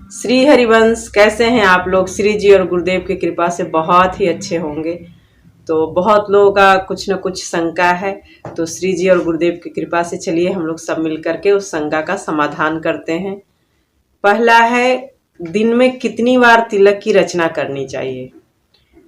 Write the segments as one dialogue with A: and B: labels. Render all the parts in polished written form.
A: श्री हरिवंश, कैसे हैं आप लोग। श्री जी और गुरुदेव की कृपा से बहुत ही अच्छे होंगे। तो बहुत लोगों का कुछ न कुछ शंका है, तो श्री जी और गुरुदेव की कृपा से चलिए हम लोग सब मिल करके उस शंका का समाधान करते हैं। पहला है, दिन में कितनी बार तिलक की रचना करनी चाहिए।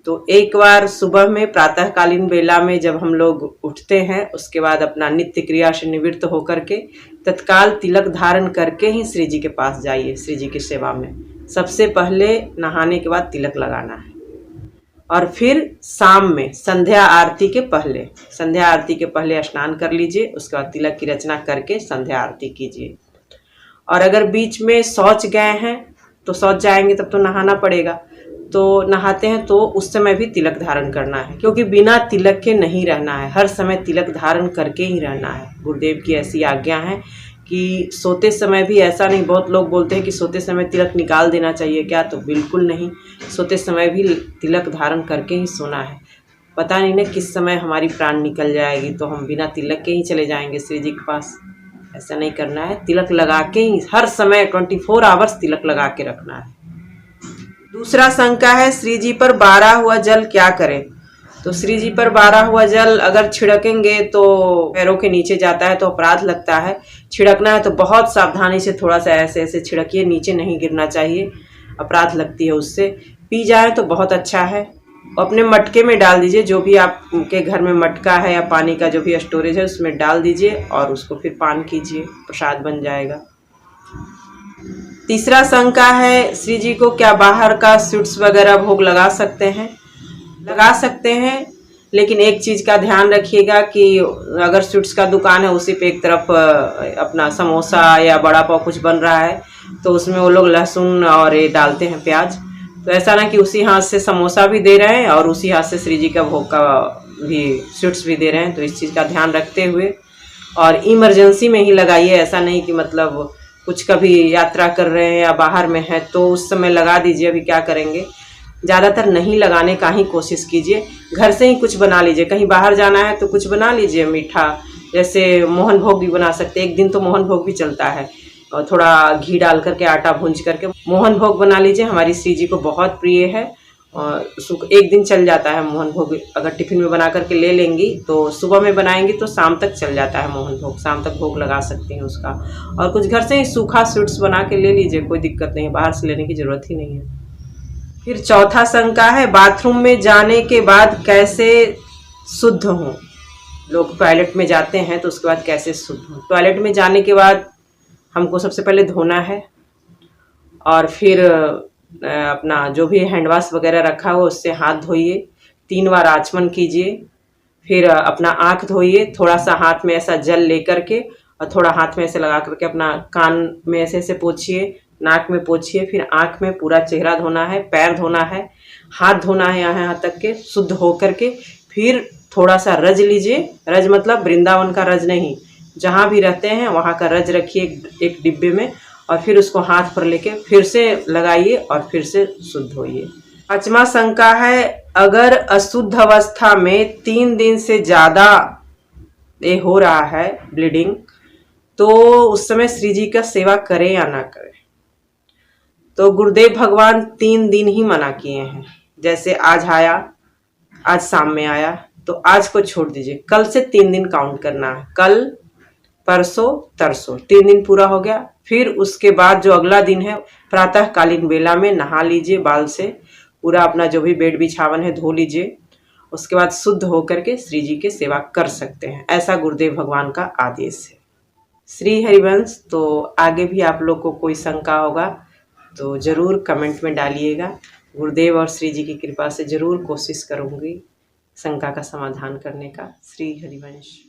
A: तो एक बार सुबह में प्रातःकालीन बेला में जब हम लोग उठते हैं, उसके बाद अपना नित्य क्रिया से निवृत्त होकर के तत्काल तिलक धारण करके ही श्री जी के पास जाइए। श्री जी की सेवा में सबसे पहले नहाने के बाद तिलक लगाना है, और फिर शाम में संध्या आरती के पहले स्नान कर लीजिए। उसके बाद तिलक की रचना करके संध्या आरती कीजिए। और अगर बीच में शौच गए हैं तो शौच जाएंगे तब तो नहाना पड़ेगा, तो नहाते हैं तो उस समय भी तिलक धारण करना है, क्योंकि बिना तिलक के नहीं रहना है, हर समय तिलक धारण करके ही रहना है। गुरुदेव की ऐसी आज्ञा है कि सोते समय भी ऐसा नहीं। बहुत लोग बोलते हैं कि सोते समय तिलक निकाल देना चाहिए क्या, तो बिल्कुल नहीं, सोते समय भी तिलक धारण करके ही सोना है। पता नहीं ना किस समय हमारी प्राण निकल जाएगी, तो हम बिना तिलक के ही चले जाएंगे श्री जी के पास। ऐसा नहीं करना है, तिलक लगा के ही हर समय 24 आवर्स तिलक लगा के रखना है। दूसरा शंका है, श्री जी पर बारा हुआ जल क्या करें। तो श्री जी पर बारा हुआ जल अगर छिड़केंगे तो पैरों के नीचे जाता है तो अपराध लगता है। छिड़कना है तो बहुत सावधानी से थोड़ा सा ऐसे ऐसे छिड़किए, नीचे नहीं गिरना चाहिए, अपराध लगती है उससे। पी जाए तो बहुत अच्छा है। अपने मटके में डाल दीजिए, जो भी आपके घर में मटका है या पानी का जो भी स्टोरेज है उसमें डाल दीजिए, और उसको फिर पान कीजिए, प्रसाद बन जाएगा। तीसरा शंका है, श्री जी को क्या बाहर का स्वीट्स वगैरह भोग लगा सकते हैं। लगा सकते हैं, लेकिन एक चीज़ का ध्यान रखिएगा कि अगर स्वीट्स का दुकान है उसी पे एक तरफ अपना समोसा या बड़ा पाव कुछ बन रहा है, तो उसमें वो लोग लहसुन और ये डालते हैं, प्याज। तो ऐसा ना कि उसी हाथ से समोसा भी दे रहे हैं और उसी हाथ से श्री जी का भोग का भी स्वीट्स भी दे रहे हैं। तो इस चीज़ का ध्यान रखते हुए, और इमरजेंसी में ही लगाइए। ऐसा नहीं कि मतलब कुछ कभी यात्रा कर रहे हैं या बाहर में है तो उस समय लगा दीजिए। अभी क्या करेंगे, ज़्यादातर नहीं लगाने का ही कोशिश कीजिए। घर से ही कुछ बना लीजिए, कहीं बाहर जाना है तो कुछ बना लीजिए मीठा, जैसे मोहन भोग भी बना सकते हैं। एक दिन तो मोहन भोग भी चलता है, और थोड़ा घी डाल करके आटा भूंज करके मोहन भोग बना लीजिए। हमारी श्री जी को बहुत प्रिय है, और एक दिन चल जाता है मोहन भोग। अगर टिफिन में बना करके ले लेंगी तो सुबह में बनाएंगी तो शाम तक चल जाता है मोहन भोग, शाम तक भोग लगा सकती हैं उसका। और कुछ घर से ही सूखा स्वीट्स बना के ले लीजिए, कोई दिक्कत नहीं, बाहर से लेने की ज़रूरत ही नहीं है। फिर चौथा शंका है, बाथरूम में जाने के बाद कैसे शुद्ध हों। लोग टॉयलेट में जाते हैं तो उसके बाद कैसे शुद्ध हों। टॉयलेट में जाने के बाद हमको सबसे पहले धोना है, और फिर अपना जो भी हैंड वॉश वगैरह रखा हो उससे हाथ धोइए, 3 बार आचमन कीजिए। फिर अपना आँख धोइए, थोड़ा सा हाथ में ऐसा जल लेकर के और थोड़ा हाथ में ऐसे लगा करके अपना कान में ऐसे ऐसे पोंछिए, नाक में पोंछिए, फिर आँख में, पूरा चेहरा धोना है, पैर धोना है, हाथ धोना है यहाँ तक के शुद्ध हो करके। फिर थोड़ा सा रज लीजिए, रज मतलब वृंदावन का रज नहीं, जहाँ भी रहते हैं वहाँ का रज रखिए एक डिब्बे में, और फिर उसको हाथ पर लेके फिर से लगाइए और फिर से शुद्ध होइए। पांचवा शंका है, अगर अशुद्ध अवस्था में 3 दिन से ज़्यादा ये हो रहा है ब्लीडिंग, तो उस समय श्री जी का सेवा करें या ना करें। तो गुरुदेव भगवान 3 दिन ही मना किए हैं। जैसे आज आया, आज शाम में आया, तो आज को छोड़ दीजिए, कल से 3 दिन काउंट करना है। कल, परसों, तरसों 3 दिन पूरा हो गया। फिर उसके बाद जो अगला दिन है, प्रातःकालीन बेला में नहा लीजिए, बाल से पूरा अपना जो भी बेड बिछावन है धो लीजिए। उसके बाद शुद्ध होकर के श्री जी की सेवा कर सकते हैं। ऐसा गुरुदेव भगवान का आदेश है। श्री हरिवंश, तो आगे भी आप लोग को कोई शंका होगा तो ज़रूर कमेंट में डालिएगा। गुरुदेव और श्री जी की कृपा से ज़रूर कोशिश करूँगी शंका का समाधान करने का। श्री हरिवंश।